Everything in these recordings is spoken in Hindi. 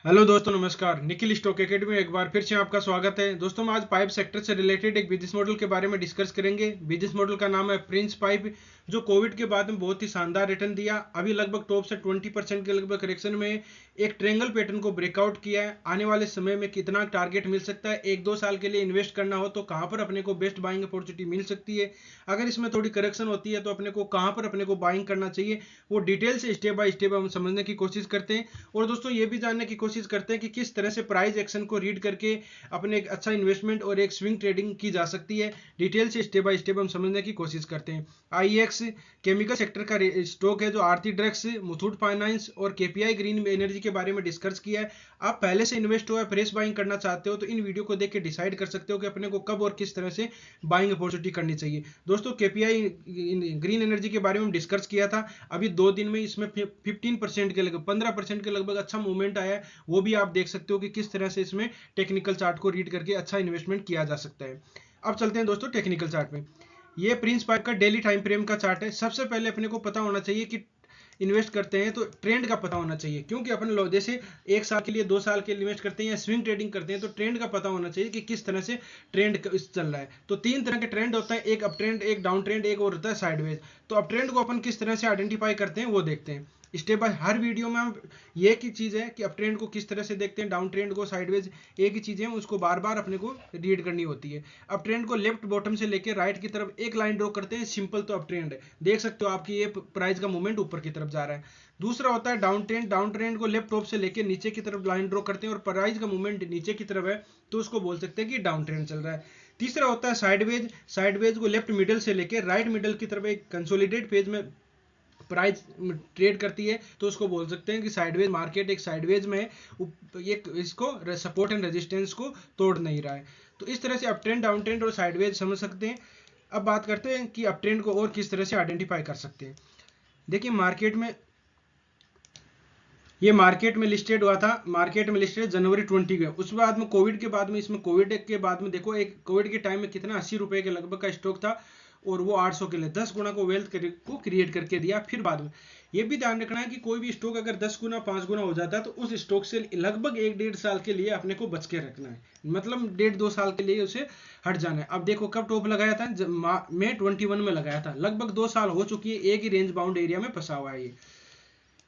हेलो दोस्तों, नमस्कार। निखिल स्टॉक एकेडमी में एक बार फिर से आपका स्वागत है। दोस्तों, हम आज पाइप सेक्टर से रिलेटेड एक बिजनेस मॉडल के बारे में डिस्कस करेंगे। बिजनेस मॉडल का नाम है प्रिंस पाइप, जो कोविड के बाद में बहुत ही शानदार रिटर्न दिया। अभी लगभग टॉप से 20% के लगभग करेक्शन में एक ट्रेंगल पैटर्न को ब्रेकआउट किया है। आने वाले समय में कितना टारगेट मिल सकता है, 1-2 साल के लिए इन्वेस्ट करना हो तो कहाँ पर अपने को बेस्ट बाइंग अपॉर्चुनिटी मिल सकती है, अगर इसमें थोड़ी करेक्शन होती है तो अपने को कहाँ पर अपने को बाइंग करना चाहिए, वो डिटेल से स्टेप बाय स्टेप हम समझने की कोशिश करते हैं। और दोस्तों, ये भी जानने की कोशिश करते हैं कि किस तरह से प्राइस एक्शन को रीड करके अपने एक अच्छा इन्वेस्टमेंट और एक स्विंग ट्रेडिंग की जा सकती है। डिटेल से स्टेप बाय स्टेप हम समझने की कोशिश करते हैं। आईएक्स केमिकल सेक्टर का स्टॉक है, जो आरती ड्रग्स, मुथूट फाइनेंस और केपीआई ग्रीन एनर्जी के बारे में डिस्कस किया है। आप पहले से इन्वेस्ट हुआ है, फ्रेश बाइंग करना चाहते हो तो इन वीडियो को देख के डिसाइड कर सकते हो कि अपने को कब और किस तरह से बाइंग अपॉर्चुनिटी करनी चाहिए। दोस्तों, केपीआई ग्रीन एनर्जी के बारे में डिस्कस किया था। अभी 2 दिन में इसमें 15% के लगभग 15% के लगभग अच्छा मूवमेंट आया है। वो भी आप देख सकते हो कि किस तरह से इसमें टेक्निकल चार्ट को रीड करके अच्छा इन्वेस्टमेंट किया जा सकता है। अब चलते हैं दोस्तों टेक्निकल चार्ट में। ये प्रिंस पाइप का डेली टाइम फ्रेम का चार्ट है। सबसे पहले अपने को पता होना चाहिए कि इन्वेस्ट करते हैं तो ट्रेंड का पता होना चाहिए, क्योंकि अपन लोग जैसे 1 साल के लिए 2 साल के लिए इन्वेस्ट करते हैं या स्विंग ट्रेडिंग करते हैं तो ट्रेंड का पता होना चाहिए कि किस तरह से ट्रेंड चल रहा है। तो 3 तरह के ट्रेंड होता है, एक अप ट्रेंड, एक डाउन ट्रेंड, एक और होता है साइडवेज। तो अप ट्रेंड को अपन किस तरह से आइडेंटिफाई करते हैं वो देखते हैं स्टेप बाय। हर वीडियो में हम ये की चीज है कि अप ट्रेंड को किस तरह से देखते हैं, डाउन ट्रेंड को, साइडवेज, एक ही चीज है, उसको बार बार अपने को रीड करनी होती है। अप ट्रेंड को लेफ्ट बॉटम से लेकर राइट की तरफ एक लाइन ड्रॉ करते हैं, सिंपल तो अप ट्रेंड है। देख सकते हो आपकी ये प्राइस का मूवमेंट ऊपर की तरफ जा रहा है। दूसरा होता है डाउन ट्रेंड। डाउन ट्रेंड को लेफ्ट टॉप से लेकर नीचे की तरफ लाइन ड्रॉ करते हैं और प्राइस का मूवमेंट नीचे की तरफ है तो उसको बोल सकते हैं कि डाउन ट्रेंड चल रहा है। तीसरा होता है साइडवेज। साइडवेज को लेफ्ट मिडल से लेकर राइट मिडल की तरफ एक कंसोलिडेट फेज में प्राइस ट्रेड करती है तो उसको बोल सकते हैं कि साइडवेज मार्केट एक साइडवेज में ये इसको सपोर्ट एंड रेजिस्टेंस को तोड़ नहीं रहा है। तो इस तरह से अप ट्रेंड, डाउन ट्रेंड और साइडवेज समझ सकते हैं। अब बात करते हैं कि अप ट्रेंड को और किस तरह से आइडेंटिफाई कर सकते हैं। देखिए, मार्केट में लिस्टेड हुआ था, मार्केट में लिस्टेड जनवरी 20 के। उस बाद में कोविड के बाद में, इसमें कोविड के बाद में देखो, एक कोविड के टाइम में कितना 80 रुपए के लगभग का स्टॉक था और वो 800 के लिए 10 गुना को वेल्थ को क्रिएट करके दिया। फिर बाद में ये भी ध्यान रखना है कि कोई भी स्टॉक अगर 10 गुना 5 गुना हो जाता है तो उस स्टॉक से लगभग 1-1.5 साल के लिए अपने को बच के रखना है, मतलब 1.5-2 साल के लिए उसे हट जाना है। अब देखो कब टॉप लगाया था, मई 21 में लगाया था, लगभग 2 साल हो चुकी है, एक ही रेंज बाउंड एरिया में फंसा हुआ है ये।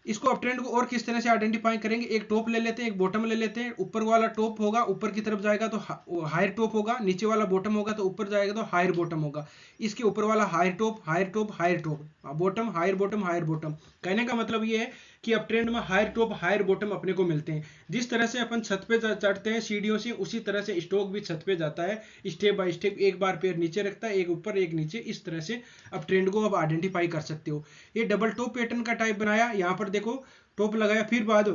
इसको अप ट्रेंड को और किस तरह से आइडेंटिफाई करेंगे, एक टॉप ले लेते हैं, एक बॉटम ले लेते हैं। ऊपर वाला टॉप होगा, ऊपर की तरफ जाएगा तो हायर टॉप होगा, नीचे वाला बॉटम होगा तो ऊपर जाएगा तो हायर बॉटम होगा। इसके ऊपर वाला higher top, higher top, higher top, bottom, higher bottom, higher bottom. कहने का मतलब ये है कि अप ट्रेंड में हायर टॉप, हायर बॉटम अपने को मिलते हैं। जिस तरह से अपन छत पे चढ़ते हैं सीढ़ियों से, उसी तरह से स्टॉक भी छत पे जाता है, स्टेप बाय स्टेप, एक बार पैर नीचे रखता है, एक ऊपर एक नीचे, इस तरह से अप ट्रेंड को अब आइडेंटिफाई कर सकते हो। ये डबल टॉप पैटर्न का टाइप बनाया, यहाँ पर देखो टॉप लगाया, फिर बाद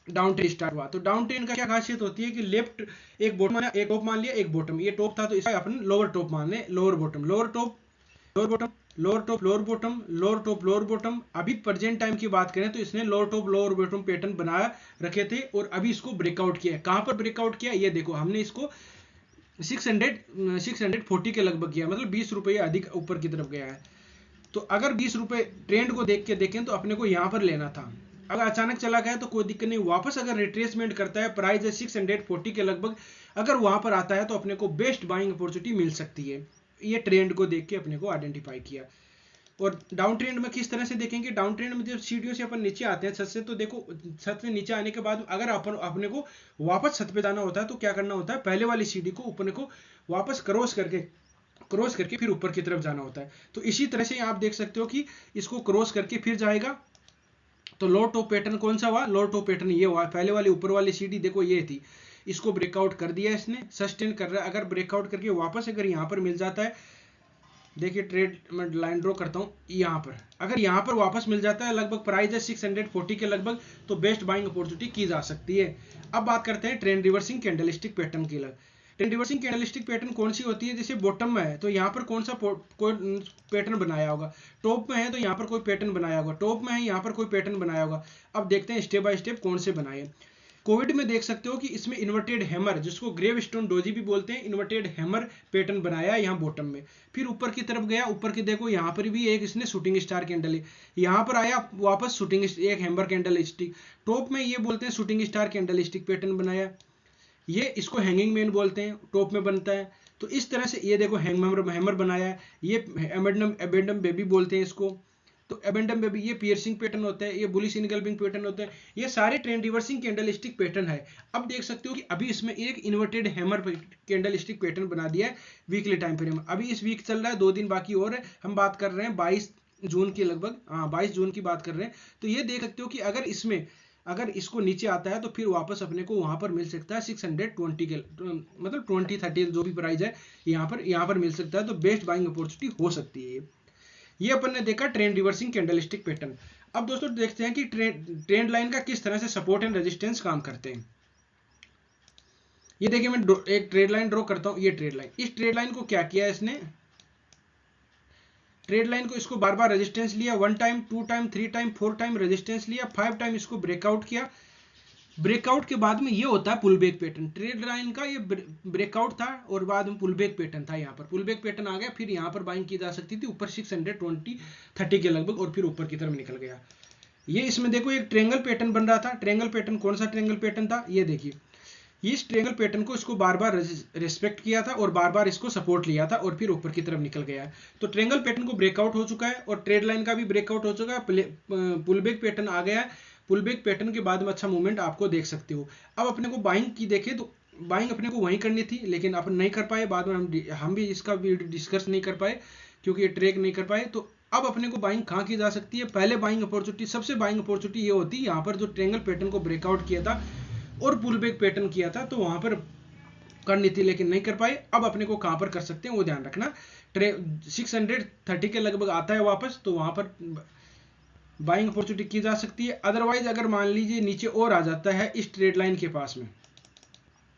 डाउन ट्रेंड स्टार्ट हुआ। तो डाउन ट्रेंड का क्या खासियत होती है कि लेफ्ट एक बॉटम, एक टॉप मान लिया, एक बॉटम, ये टॉप था तो इसका अपन लोअर टॉप मान ले, lower bottom, lower top, lower bottom, lower top, lower bottom, lower top, lower bottom. अभी प्रेजेंट टाइम की बात करें तो इसने lower top, lower bottom pattern बनाया रखे थे और अभी इसको ब्रेकआउट किया। कहां पर ब्रेकआउट किया, ये देखो, हमने इसको 640 के लगभग किया, मतलब 20 रुपये अधिक ऊपर की तरफ गया है। तो अगर 20 रुपए ट्रेंड को देख के देखें तो अपने को यहां पर लेना था। अगर अचानक चला गया तो कोई दिक्कत नहीं, वापस अगर रिट्रेसमेंट करता है, प्राइस है 640 के लगभग, अगर वहां पर आता है तो अपने को बेस्ट बाइंग अपॉर्चुनिटी मिल सकती है। ये ट्रेंड को देख के अपने को आइडेंटिफाई किया। और डाउन ट्रेंड में किस तरह से देखेंगे, डाउन ट्रेंड में जब सीढ़ियों से अपन नीचे आते हैं छत से, तो देखो छत से नीचे आने के बाद अगर अपन अपने को वापस छत पे जाना होता है तो क्या करना होता है, पहले वाली सीढ़ी को अपने को वापस क्रॉस करके फिर ऊपर की तरफ जाना होता है। तो इसी तरह से आप देख सकते हो कि इसको क्रॉस करके फिर जाएगा। तो लो टॉप पैटर्न कौन सा हुआ, लो टॉप पैटर्न ये हुआ, पहले वाली ऊपर वाली सीढ़ी देखो ये थी, इसको ब्रेकआउट कर दिया इसने, सस्टेन कर रहा है। अगर ब्रेकआउट करके वापस अगर यहाँ पर मिल जाता है, देखिए ट्रेड में लाइन ड्रॉ करता हूँ यहाँ पर, अगर यहाँ पर वापस मिल जाता है, लगभग प्राइस है 640 के लगभग, तो बेस्ट बाइंग अपॉर्चुनिटी की जा सकती है। अब बात करते हैं ट्रेंड रिवर्सिंग कैंडलस्टिक पैटर्न की। ट्रेंड रिवर्सिंग कैंडलस्टिक पैटर्न कौन सी होती है, जैसे बॉटम में है तो यहाँ पर कौन सा कोई पैटर्न बनाया होगा, टॉप में है तो यहाँ पर कोई पैटर्न बनाया होगा, टॉप में है यहाँ पर कोई पैटर्न बनाया होगा। अब देखते हैं स्टेप बाय स्टेप कौन से बनाए। कोविड में देख सकते हो कि इसमें इन्वर्टेड हैमर, जिसको ग्रेव स्टोन डोजी भी बोलते हैं, इन्वर्टेड हैमर पैटर्न बनाया यहाँ बॉटम में। फिर ऊपर की तरफ गया, ऊपर की देखो यहाँ पर भी एक इसने शूटिंग स्टार कैंडल है, यहाँ पर आया वापस शूटिंग एक हैमर कैंडल स्टिक, टॉप में ये बोलते हैं shooting star candle stick pattern बनाया, ये इसको हैंगिंग मैन बोलते हैं, टॉप में बनता है। तो इस तरह से ये देखो हैमर बनाया है, ये एबेंडम बेबी बोलते हैं इसको। तो एबेंडम बेबी ये पियर्सिंग पैटर्न होता है, ये बुलिश इनगल्फिंग पैटर्न होता है, ये सारे ट्रेंड रिवर्सिंग कैंडलस्टिक पैटर्न है। अब देख सकते हो कि अभी इसमें एक इन्वर्टेड हैमर कैंडलस्टिक पैटर्न बना दिया है वीकली टाइम फ्रेम। अभी इस वीक चल रहा है, 2 दिन बाकी और है, हम बात कर रहे हैं 22 जून की लगभग, 22 जून की बात कर रहे हैं। तो ये देख सकते हो कि अगर इसको नीचे आता है तो फिर वापस अपने को वहां पर मिल सकता है 620 के, मतलब 20-30 जो भी प्राइस है यहाँ पर मिल सकता है। तो बेस्ट बाइंग अपॉर्चुनिटी हो सकती है ये अपन ने देखा ट्रेंड रिवर्सिंग कैंडलस्टिक पैटर्न। अब दोस्तों देखते हैं कि ट्रेंड लाइन का किस तरह से सपोर्ट एंड रेजिस्टेंस काम करते हैं। ये देखिए मैं एक ट्रेड लाइन ड्रॉ करता हूं, ये ट्रेड लाइन, इस ट्रेड लाइन को क्या किया इसने, ट्रेड लाइन को इसको बार बार रेजिस्टेंस लिया, 1 time, 2 time, 3 time, 4 time resistance लिया, 5 टाइम इसको ब्रेकआउट किया। ब्रेकआउट के बाद में ये होता है pull back pattern. Trade line का ये ब्रेकआउट था और बाद में पुल बैक पैटर्न था, यहाँ पर पुल बैक पैटर्न आ गया, फिर यहाँ पर बाइंग की जा सकती थी ऊपर 620-30 के लगभग, और फिर ऊपर की तरफ निकल गया। ये इसमें देखो एक ट्रेंगल पैटर्न बन रहा था। ट्रेंगल पैटर्न कौन सा ट्रेंगल पैटर्न था, ये देखिए, इस ट्रेंगल पैटर्न को इसको बार बार रेस्पेक्ट किया था और बार बार इसको सपोर्ट लिया था और फिर ऊपर की तरफ निकल गया है। तो ट्रेंगल पैटर्न को ब्रेकआउट हो चुका है और ट्रेड लाइन का भी ब्रेकआउट हो चुका है, पुल बैक पैटर्न आ गया है। पुल बैक पैटर्न के बाद में अच्छा मूवमेंट आपको देख सकते हो। अब अपने को बाइंग की देखें तो बाइंग अपने को वहीं करनी थी, लेकिन अपन नहीं कर पाए, बाद में हम भी इसका डिस्कस नहीं कर पाए क्योंकि ये ट्रैक नहीं कर पाए। तो अब अपने को बाइंग कहाँ की जा सकती है, पहले बाइंग अपॉर्चुनिटी, सबसे बाइंग अपॉर्चुनिटी ये होती है यहाँ पर जो ट्रेंगल पैटर्न को ब्रेकआउट किया था और पुल बैक पैटर्न किया था, तो वहां पर करनी थी लेकिन नहीं कर पाए। अब अपने को कहां पर कर सकते हैं वो ध्यान रखना, 630 के लगभग आता है वापस, तो वहां पर बाइंग अपॉर्चुनिटी की जा सकती है। अदरवाइज अगर मान लीजिए नीचे और आ जाता है इस ट्रेड लाइन के पास में,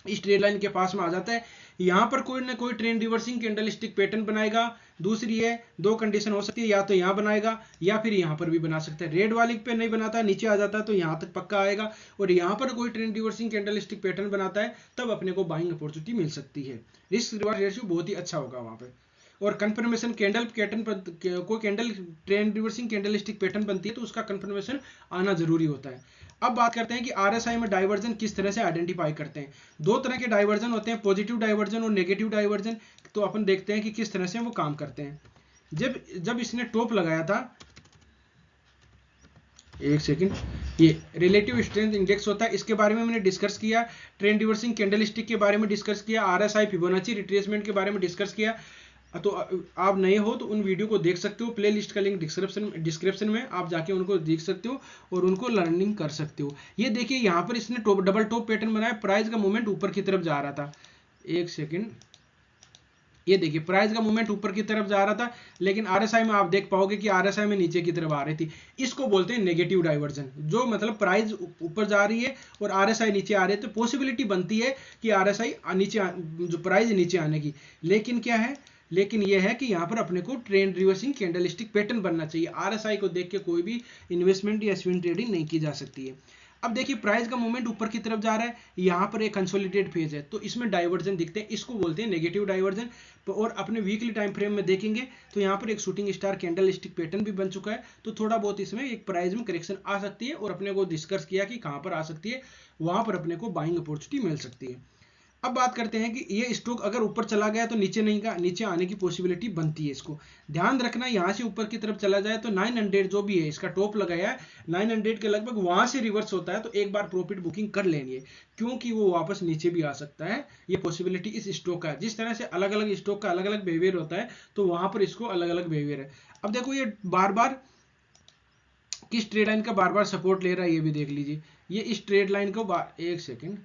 इस ट्रेड लाइन के पास में आ जाता है, यहां पर कोई ना कोई ट्रेंड रिवर्सिंग कैंडलस्टिक पैटर्न बनाएगा। दूसरी है, 2 कंडीशन हो सकती है, या तो यहां बनाएगा या फिर यहां पर भी बना सकता है। रेड वाली पे नहीं बनाता, नीचे आ जाता है तो यहां तक पक्का आएगा, और यहां पर कोई ट्रेंड रिवर्सिंग कैंडलस्टिक पैटर्न बनाता है तब अपने को बाइंग अपॉर्चुनिटी मिल सकती है। रिस्क रिवार्ड रेशियो बहुत ही अच्छा होगा वहां पर। और कंफर्मेशन कैंडल पैटर्न पर कोई candle trend reversing candlestick pattern बनती है तो उसका कंफर्मेशन आना जरूरी होता है। अब बात करते हैं कि आरएसआई में डाइवर्जन किस तरह से आइडेंटिफाई करते हैं। 2 तरह के डाइवर्जन होते हैं, पॉजिटिव डाइवर्जन और नेगेटिव डाइवर्जन। तो अपन देखते हैं कि किस तरह से वो काम करते हैं। जब इसने टॉप लगाया था, एक सेकंड, ये रिलेटिव स्ट्रेंथ इंडेक्स होता है, इसके बारे में मैंने डिस्कस किया, ट्रेंड रिवर्सिंग कैंडलस्टिक के बारे में डिस्कस किया, आरएसआई फिबोनाची रिट्रेसमेंट के बारे में डिस्कस किया। तो आप नए हो तो उन वीडियो को देख सकते हो, प्ले लिस्ट का लिंक डिस्क्रिप्शन में आप जाके उनको देख सकते हो और उनको लर्निंग कर सकते हो। ये देखिए यहाँ पर इसने डबल टॉप पैटर्न बनाया, प्राइस का मूवमेंट ऊपर की तरफ जा रहा था, एक सेकेंड, ये देखिए प्राइस का मूवमेंट ऊपर की तरफ जा रहा था, लेकिन आरएसआई में आप देख पाओगे कि आरएसआई में नीचे की तरफ आ रही थी। इसको बोलते हैं नेगेटिव डाइवर्जन, जो मतलब प्राइस ऊपर जा रही है और आरएसआई नीचे आ रही है, तो पॉसिबिलिटी बनती है कि आरएसआई नीचे, जो प्राइस नीचे आने की, लेकिन क्या है, लेकिन यह है कि यहाँ पर अपने को ट्रेंड रिवर्सिंग कैंडलस्टिक पैटर्न बनना चाहिए। आरएसआई को देख के कोई भी इन्वेस्टमेंट या स्विंग ट्रेडिंग नहीं की जा सकती है। अब देखिए प्राइस का मूवमेंट ऊपर की तरफ जा रहा है, यहाँ पर एक कंसोलिडेट फेज है, तो इसमें डाइवर्जन दिखते हैं, इसको बोलते हैं नेगेटिव डाइवर्जन। और अपने वीकली टाइम फ्रेम में देखेंगे तो यहाँ पर एक शूटिंग स्टार कैंडलस्टिक पैटर्न भी बन चुका है, तो थोड़ा बहुत इसमें एक प्राइस में करेक्शन आ सकती है, और अपने को डिस्कस किया कि कहाँ पर आ सकती है, वहां पर अपने को बाइंग अपॉर्चुनिटी मिल सकती है। अब बात करते हैं कि ये स्टॉक अगर ऊपर चला गया तो नीचे आने की पॉसिबिलिटी बनती है। इसको ध्यान रखना, यहाँ से ऊपर की तरफ चला जाए तो 900 जो भी है इसका टॉप लगाया है, 900 के लगभग वहां से रिवर्स होता है तो एक बार प्रॉफिट बुकिंग कर लेनी है, क्योंकि वो वापस नीचे भी आ सकता है। ये पॉसिबिलिटी इस स्टॉक का है। जिस तरह से अलग अलग स्टॉक का अलग अलग बिहेवियर होता है, तो वहां पर इसको अलग अलग बिहेवियर है। अब देखो ये बार बार किस ट्रेड लाइन का बार बार सपोर्ट ले रहा है, ये भी देख लीजिए। ये इस ट्रेड लाइन को एक सेकेंड,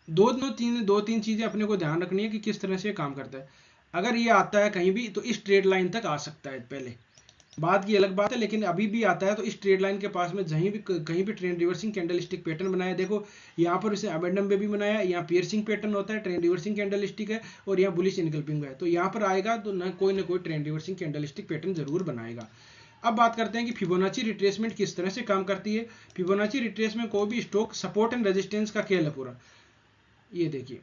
दो तीन चीजें अपने को ध्यान रखनी है कि किस तरह से काम करता है। अगर ये आता है कहीं भी तो इस ट्रेड लाइन तक आ सकता है, पहले बात की अलग बात है, लेकिन अभी भी आता है तो इस ट्रेड लाइन के पास में कहीं भी ट्रेंड रिवर्सिंग कैंडलस्टिक पैटर्न बनाया, देखो यहाँ पर इसे अबेंडम में भी बनाया, यहाँ पियर्सिंग पैटर्न होता है, ट्रेंड रिवर्सिंग कैंडलस्टिक है, और यहाँ बुलिश इनकल्पिंग है, तो यहाँ पर आएगा तो ना कोई ट्रेंड रिवर्सिंग कैंडलस्टिक पैटर्न जरूर बनाएगा। अब बात करते हैं कि फिबोनाची रिट्रेसमेंट किस तरह से काम करती है। फिबोनाची रिट्रेसमेंट कोई भी स्टॉक सपोर्ट एंड रेजिस्टेंस का खेल है पूरा। ये देखिए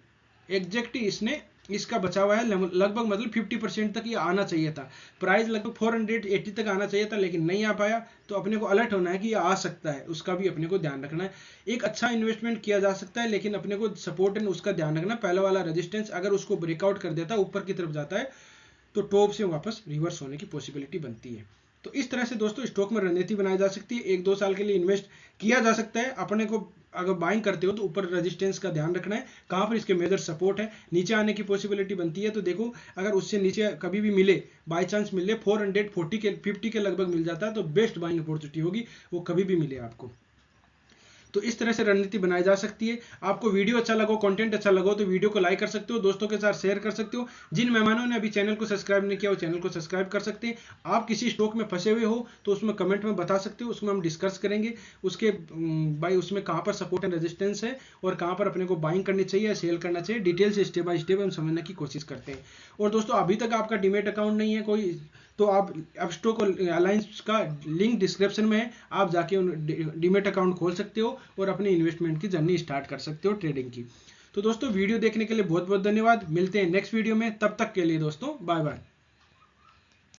एग्जैक्ट इसने इसका बचा हुआ है लगभग, मतलब 50% तक ये आना चाहिए था। प्राइस लगभग 480 तक आना चाहिए था, लेकिन नहीं आ पाया। तो अपने को अलर्ट होना है कि ये आ सकता है, उसका भी अपने को ध्यान रखना है। एक अच्छा इन्वेस्टमेंट किया जा सकता है, लेकिन अपने को सपोर्ट एंड उसका ध्यान रखना। पहला वाला रेजिस्टेंस अगर उसको ब्रेकआउट कर देता है, ऊपर की तरफ जाता है, तो टॉप से वापस रिवर्स होने की पॉसिबिलिटी बनती है। तो इस तरह से दोस्तों स्टॉक में रणनीति बनाई जा सकती है। 1-2 साल के लिए इन्वेस्ट किया जा सकता है। अपने को अगर बाइंग करते हो तो ऊपर रेजिस्टेंस का ध्यान रखना है, कहाँ पर इसके मेजर सपोर्ट है। नीचे आने की पॉसिबिलिटी बनती है, तो देखो अगर उससे नीचे कभी भी मिले, बाई चांस मिले 440 के 50 के लगभग मिल जाता है, तो बेस्ट बाइंग अपॉर्चुनिटी होगी, वो कभी भी मिले आपको। तो इस तरह से रणनीति बनाई जा सकती है। आपको वीडियो अच्छा लगा, कंटेंट अच्छा लगा तो वीडियो को लाइक कर सकते हो, दोस्तों के साथ शेयर कर सकते हो। जिन मेहमानों ने अभी चैनल को सब्सक्राइब नहीं किया वो चैनल को सब्सक्राइब कर सकते हैं। आप किसी स्टॉक में फंसे हुए हो तो उसमें कमेंट में बता सकते हो, उसमें हम डिस्कस करेंगे उसके भाई उसमें कहाँ पर सपोर्ट एंड रेजिस्टेंस है और कहाँ पर अपने को बाइंग करनी चाहिए या सेल करना चाहिए। डिटेल से स्टेप बाय स्टेप हम समझने की कोशिश करते हैं। और दोस्तों अभी तक आपका डीमेट अकाउंट नहीं है कोई, तो आप स्टॉक अलायंस का लिंक डिस्क्रिप्शन में है, आप जाके डीमेट अकाउंट खोल सकते हो और अपने इन्वेस्टमेंट की जर्नी स्टार्ट कर सकते हो ट्रेडिंग की। तो दोस्तों वीडियो देखने के लिए बहुत बहुत धन्यवाद। मिलते हैं नेक्स्ट वीडियो में, तब तक के लिए दोस्तों बाय बाय।